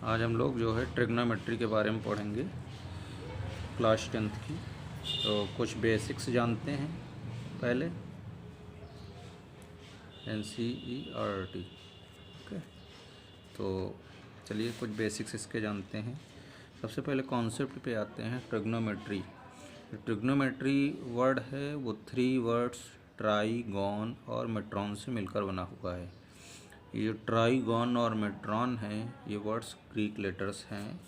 आज हम लोग जो है ट्रिग्नोमेट्री के बारे में पढ़ेंगे, क्लास 10th की। तो कुछ बेसिक्स जानते हैं पहले, NCERT। ओके, तो चलिए कुछ बेसिक्स इसके जानते हैं। सबसे पहले कॉन्सेप्ट पे आते हैं, ट्रिग्नोमेट्री। ट्रिग्नोमेट्री वर्ड है वो 3 वर्ड्स ट्राईगॉन और मेट्रॉन से मिलकर बना हुआ है। ये जो ट्राईगॉन और मेट्रॉन है ये वर्ड्स ग्रीक लेटर्स हैं,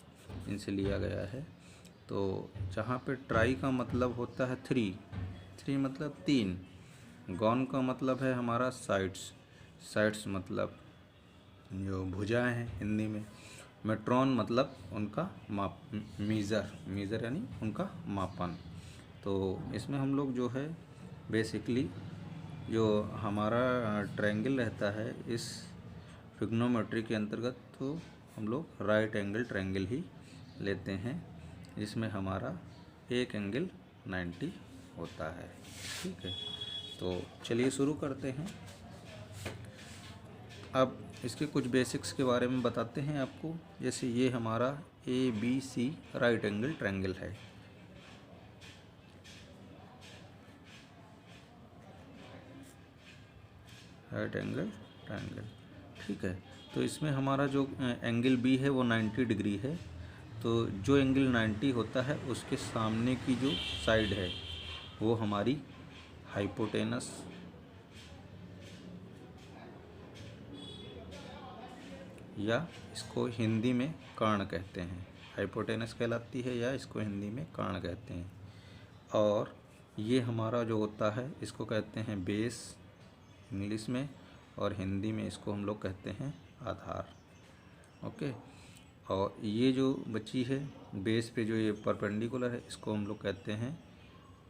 इनसे लिया गया है। तो जहाँ पे ट्राई का मतलब होता है 3 मतलब 3, गॉन का मतलब है हमारा साइड्स मतलब जो भुजाएं हैं हिंदी में, मेट्रॉन मतलब उनका माप, मीज़र यानी उनका मापन। तो इसमें हम लोग जो है बेसिकली जो हमारा ट्रायंगल रहता है इस ट्रिग्नोमेट्री के अंतर्गत, तो हम लोग राइट एंगल ट्रायंगल ही लेते हैं, जिसमें हमारा एक एंगल 90 होता है। ठीक है, तो चलिए शुरू करते हैं। अब इसके कुछ बेसिक्स के बारे में बताते हैं आपको। जैसे ये हमारा ABC राइट एंगल ट्रायंगल है। राइट एंगल ट्रायंगल, ठीक है। तो इसमें हमारा जो एंगल B है वो 90 डिग्री है। तो जो एंगल 90 होता है उसके सामने की जो साइड है वो हमारी हाइपोटेनस या इसको हिंदी में कर्ण कहते हैं। हाइपोटेनस कहलाती है या इसको हिंदी में कर्ण कहते हैं। और ये हमारा जो होता है इसको कहते हैं बेस इंग्लिश में, और हिंदी में इसको हम लोग कहते हैं आधार। ओके, और ये जो बची है बेस पे जो ये परपेंडिकुलर है इसको हम लोग कहते हैं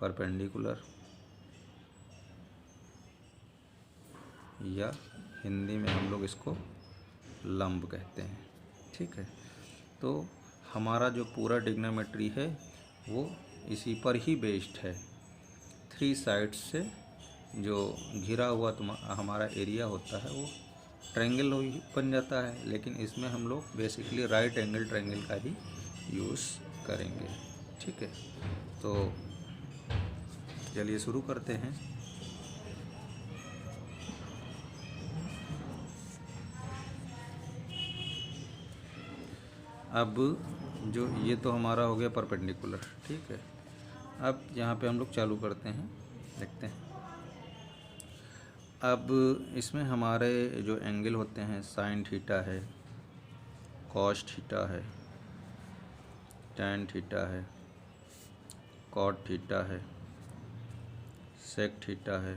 परपेंडिकुलर, या हिंदी में हम लोग इसको लंब कहते हैं। ठीक है, तो हमारा जो पूरा ट्रिग्नोमेट्री है वो इसी पर ही बेस्ड है। 3 साइड्स से जो घिरा हुआ हमारा एरिया होता है वो ट्रायंगल बन जाता है, लेकिन इसमें हम लोग बेसिकली राइट एंगल ट्रायंगल का ही यूज़ करेंगे। ठीक है, तो चलिए शुरू करते हैं। अब जो ये तो हमारा हो गया परपेंडिकुलर, ठीक है। अब यहाँ पे हम लोग चालू करते हैं, देखते हैं। अब इसमें हमारे जो एंगल होते हैं साइन थीटा है, कॉस थीटा है, टैन थीटा है, कॉट थीटा है, सेक थीटा है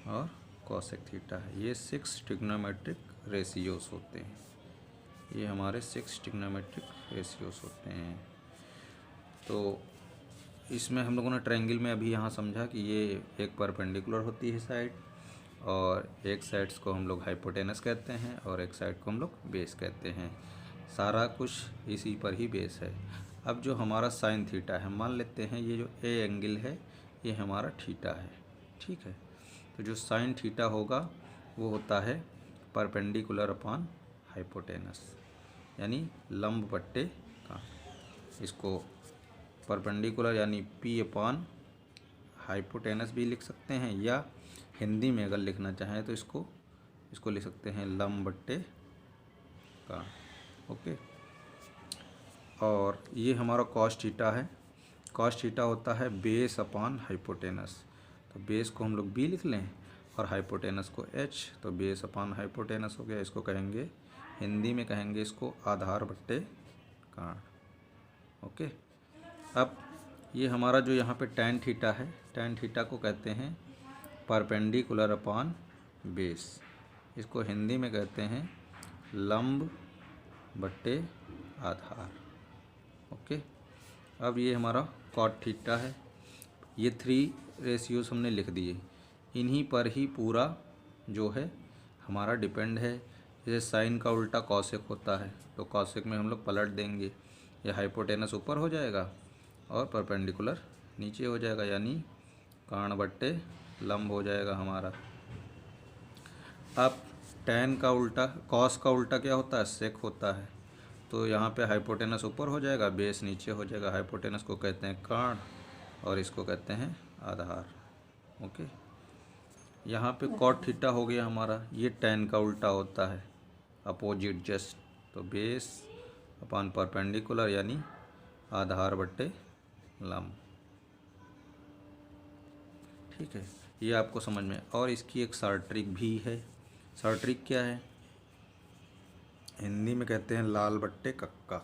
और कॉसेक थीटा है। ये 6 ट्रिग्नोमेट्रिक रेशियोस होते हैं। ये हमारे 6 ट्रिग्नोमेट्रिक रेशियोस होते हैं। तो इसमें हम लोगों ने ट्रायंगल में अभी यहाँ समझा कि ये एक परपेंडिकुलर होती है साइड, और एक साइड्स को हम लोग हाइपोटेनस कहते हैं और एक साइड को हम लोग बेस कहते हैं। सारा कुछ इसी पर ही बेस है। अब जो हमारा साइन थीटा है, मान लेते हैं ये जो ए एंगल है ये हमारा थीटा है। ठीक है, तो जो साइन थीटा होगा वो होता है परपेंडिकुलर अपॉन हाइपोटेनस, यानी लंब बट्टे का। इसको परपेंडिकुलर यानी P अपॉन हाइपोटेनस भी लिख सकते हैं, या हिंदी में अगर लिखना चाहें तो इसको लिख सकते हैं लंब बट्टे का। ओके, और ये हमारा कॉस थीटा है। कॉस थीटा होता है बेस अपॉन हाइपोटेनस, तो बेस को हम लोग B लिख लें और हाइपोटेनस को H, तो बेस अपॉन हाइपोटेनस हो गया। इसको कहेंगे, हिंदी में कहेंगे इसको आधार बट्टे का। ओके, अब ये हमारा जो यहाँ पे टैन थीटा है, टैन थीटा को कहते हैं परपेंडिकुलर अपॉन बेस। इसको हिंदी में कहते हैं लंब बट्टे आधार। ओके, अब ये हमारा कॉट थीटा है। ये 3 रेशियोस हमने लिख दिए, इन्हीं पर ही पूरा जो है हमारा डिपेंड है। जैसे साइन का उल्टा कॉसेक होता है, तो कॉसेक में हम लोग पलट देंगे, ये हाइपोटेनस ऊपर हो जाएगा और परपेंडिकुलर नीचे हो जाएगा, यानी कर्ण बट्टे लंब हो जाएगा हमारा। अब टैन का उल्टा, कॉस का उल्टा क्या होता है, सेक होता है। तो यहाँ पे हाइपोटेनस ऊपर हो जाएगा, बेस नीचे हो जाएगा। हाइपोटेनस को कहते हैं कर्ण और इसको कहते हैं आधार। ओके, यहाँ पे कॉट थीटा हो गया हमारा, ये tan का उल्टा होता है, अपोजिट जस्ट। तो बेस अपान परपेंडिकुलर यानी आधार बट्टे लंब। ठीक है, ये आपको समझ में। और इसकी एक शॉर्ट ट्रिक भी है। शॉर्ट ट्रिक क्या है? हिंदी में कहते हैं लाल बट्टे कक्का।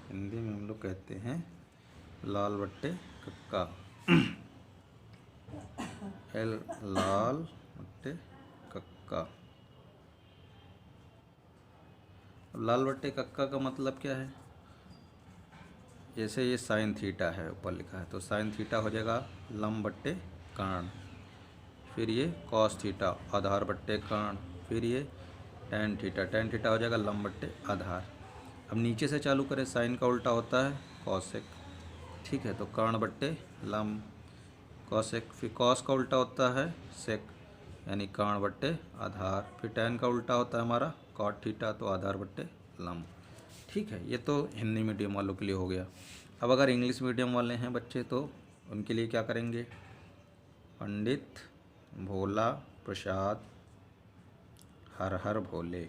हिंदी में हम लोग कहते हैं लाल बट्टे कक्का। लाल बट्टे कक्का। अब लाल बट्टे कक्का का मतलब क्या है? जैसे ये साइन थीटा है, ऊपर लिखा है, तो साइन थीटा हो जाएगा लंब बट्टे कर्ण। फिर ये कॉस थीटा आधार बट्टे कर्ण। फिर ये टैन थीटा हो जाएगा लंब बट्टे आधार। अब नीचे से चालू करें, साइन का उल्टा होता है कॉसेक। ठीक है, तो कर्ण बट्टे लंब कॉसेक। फिर कॉस का उल्टा होता है सेक यानी कर्ण बट्टे आधार। फिर टैन का उल्टा होता है हमारा कॉट थीटा, तो आधार बट्टे लंब। ठीक है, ये तो हिंदी मीडियम वालों के लिए हो गया। अब अगर इंग्लिश मीडियम वाले हैं बच्चे तो उनके लिए क्या करेंगे? पंडित भोला प्रसाद हर हर भोले,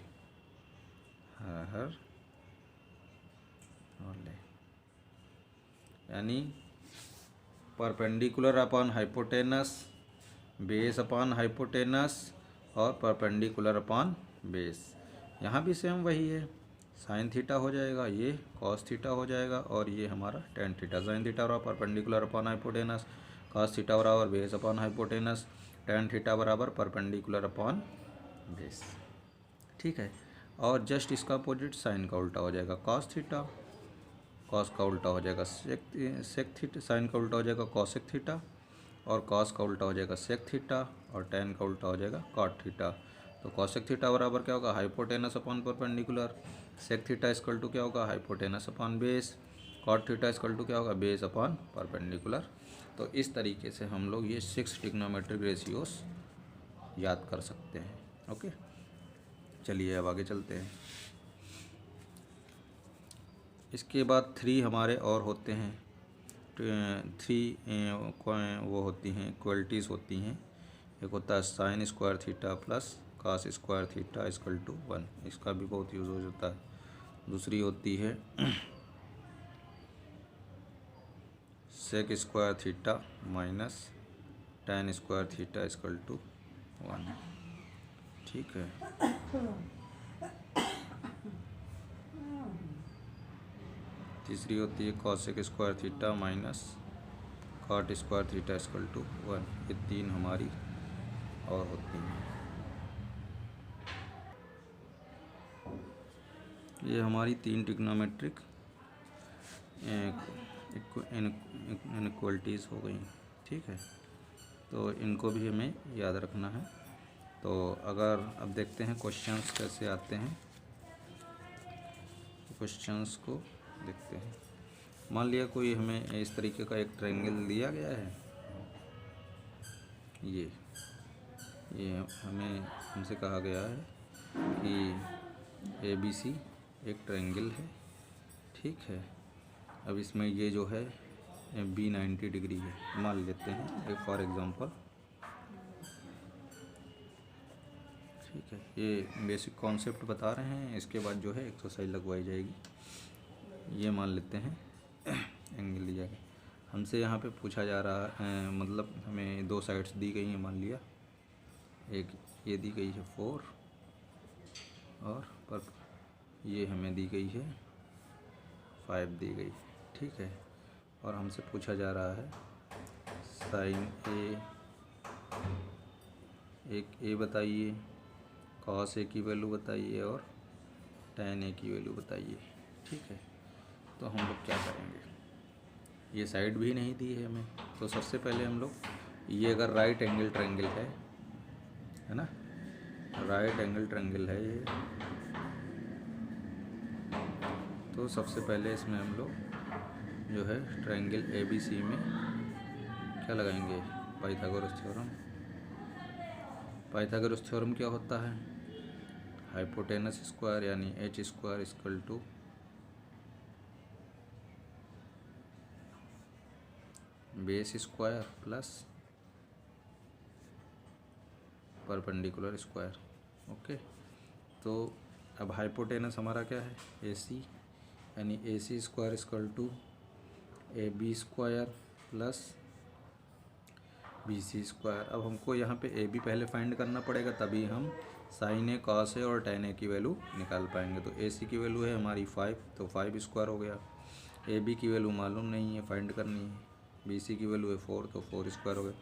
हर हर भोले, यानी perpendicular upon hypotenuse, base upon hypotenuse और परपेंडिकुलर अपॉन बेस। यहाँ भी सेम वही है, साइन थीटा हो जाएगा, ये कॉस थीटा हो जाएगा और ये हमारा टेन थीटा। साइन थीटा बराबर perpendicular upon hypotenuse, cos theta बराबर base upon hypotenuse, tan theta बराबर परपेंडिकुलर अपॉन बेस। ठीक है, और जस्ट इसका अपोजिट साइन का उल्टा हो जाएगा कॉस थीटा, कॉस का उल्टा हो जाएगा सेक थीटा, साइन का उल्टा हो जाएगा कॉसेक थीटा और कॉस का उल्टा हो जाएगा सेक थीटा और टेन का उल्टा हो जाएगा कॉट थीटा। तो कॉसेक थीटा बराबर क्या होगा? Hypotenuse upon perpendicular. Sec theta equal to क्या होगा? Hypotenuse upon base. Cot theta equal to क्या होगा? Base upon perpendicular. तो इस तरीके से हम लोग ये 6 ट्रिग्नोमेट्रिक रेशियोस याद कर सकते हैं। ओके, चलिए अब आगे चलते हैं। इसके बाद 3 हमारे और होते हैं। 3 वो होती हैं, इक्वलिटीज़ होती हैं। एक होता है sine square theta plus cos square theta equal to 1, इसका भी बहुत यूज होता है। दूसरी होती है sec square theta minus tan square theta equal to 1। ठीक है, तीसरी होती है cosec square theta minus cot square theta equal to 1। ये 3 हमारी और होती हैं। ये हमारी 3 ट्रिग्नोमेट्रिक इनइक्वलिटीज़ हो गई। ठीक है, तो इनको भी हमें याद रखना है। तो अगर अब देखते हैं क्वेश्चंस कैसे आते हैं। क्वेश्चंस को देखते हैं। मान लिया कोई हमें इस तरीके का एक ट्रायंगल दिया गया है, ये हमसे कहा गया है कि ABC एक ट्रायंगल है। ठीक है, अब इसमें ये जो है B 90 डिग्री है, मान लेते हैं एक फॉर एग्जांपल। ठीक है, ये बेसिक कॉन्सेप्ट बता रहे हैं, इसके बाद जो है एक्सरसाइज लगवाई जाएगी। ये मान लेते हैं एंगल दिया गया हमसे, यहाँ पे पूछा जा रहा है, मतलब हमें 2 साइड्स दी गई हैं। मान लिया एक ये दी गई है 4 और पर ये हमें दी गई है 5 दी गई। ठीक है, और हमसे पूछा जा रहा है साइन ए बताइए, कॉस ए की वैल्यू बताइए और टैन ए की वैल्यू बताइए। ठीक है, तो हम लोग क्या करेंगे? ये साइड भी नहीं दी है हमें, तो सबसे पहले हम लोग, ये अगर राइट एंगल ट्रायंगल है ना, राइट एंगल ट्रायंगल है ये, तो सबसे पहले इसमें हम लोग जो है ट्रायंगल ABC में क्या लगाएंगे? Pythagoras theorem. पाइथागोरस थ्योरम क्या होता है? हाइपोटेनस स्क्वायर यानी H square equal to base square plus perpendicular square. Okay, तो अब हाइपोटेनस हमारा क्या है, ए सी, यानी A C square equal to A B square plus B C square. अब हमको यहाँ पे ए बी पहले फाइंड करना पड़ेगा, तभी हम साइन ए, कॉस ए और टेन ए की वैल्यू निकाल पाएंगे। तो ए सी की वैल्यू है हमारी 5, तो 5 स्क्वायर हो गया। ए बी की वैल्यू मालूम नहीं है, फाइंड करनी है। बी सी की वैल्यू है 4, तो 4 स्क्वायर हो गया।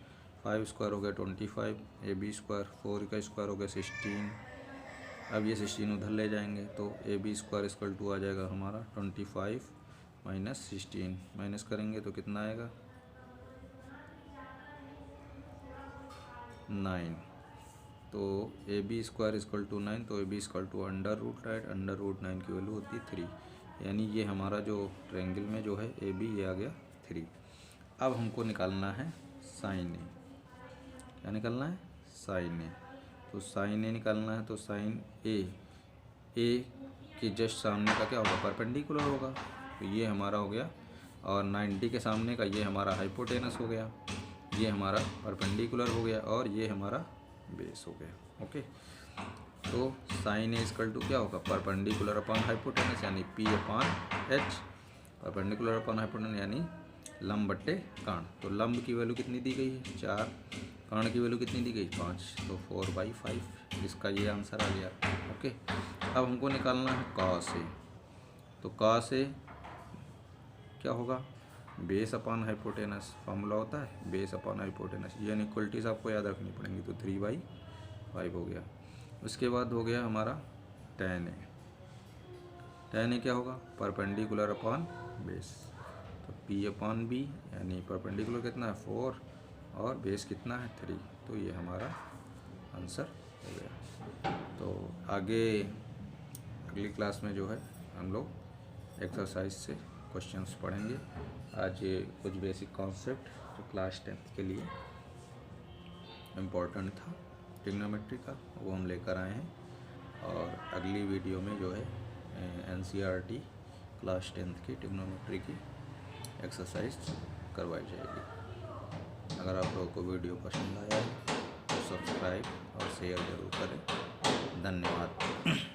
5 स्क्वायर हो गया 25, ए बी स्क्वायर, 4 का स्क्वायर हो गया 16। अब ये 16 उधर ले जाएंगे, तो A B square equal to आ जाएगा हमारा 25 माइनस 16। माइनस करेंगे तो कितना आएगा, 9। तो A B square equal to 9, तो A B equal to under root, right, under root 9 की वैल्यू होती है 3। यानी ये हमारा जो ट्रायंगल में जो है ए बी, ये आ गया 3। अब हमको निकालना है साइन ए। क्या निकालना है, साइन ए। तो साइन ए निकालना है, तो साइन ए के जस्ट सामने का क्या होगा, परपेंडिकुलर होगा। तो ये हमारा हो गया, और 90 के सामने का ये हमारा हाइपोटेनस हो गया, ये हमारा परपेंडिकुलर हो गया, और ये हमारा बेस हो गया। ओके, तो साइन ए इक्वल टू क्या होगा, परपेंडिकुलर अपॉन हाइपोटेनस यानी P upon H, perpendicular upon hypotenuse यानी लंब बट्टे कर्ण। तो लंब की वैल्यू कितनी दी गई है, 4, कर्ण की वैल्यू कितनी दी गई, 5, तो 4/5, इसका ये आंसर आ गया। ओके, अब हमको निकालना है कॉस ए। तो कॉस ए क्या होगा, बेस अपॉन हाइपोटेनस, फॉर्मूला होता है बेस अपॉन हाइपोटेनस। ये इक्वलिटीज़ आपको याद रखनी पड़ेंगी। तो 3/5 हो गया। उसके बाद हो गया हमारा tan ए। tan ए क्या होगा, परपेंडिकुलर अपॉन बेस। तो P अपॉन बी, यानी परपेंडिकुलर कितना है 4 और बेस कितना है 3। तो ये हमारा आंसर हो गया। तो आगे अगली क्लास में जो है हम लोग एक्सरसाइज से क्वेश्चंस पढ़ेंगे। आज ये कुछ बेसिक कॉन्सेप्ट जो क्लास 10th के लिए इम्पोर्टेंट था ट्रिग्नोमेट्री का, वो हम लेकर आए हैं। और अगली वीडियो में जो है NCERT क्लास 10th की ट्रिग्नोमेट्री की एक्सरसाइज करवाई जाएगी। अगर आप लोगों को वीडियो पसंद आया है तो सब्सक्राइब और शेयर ज़रूर करें। धन्यवाद।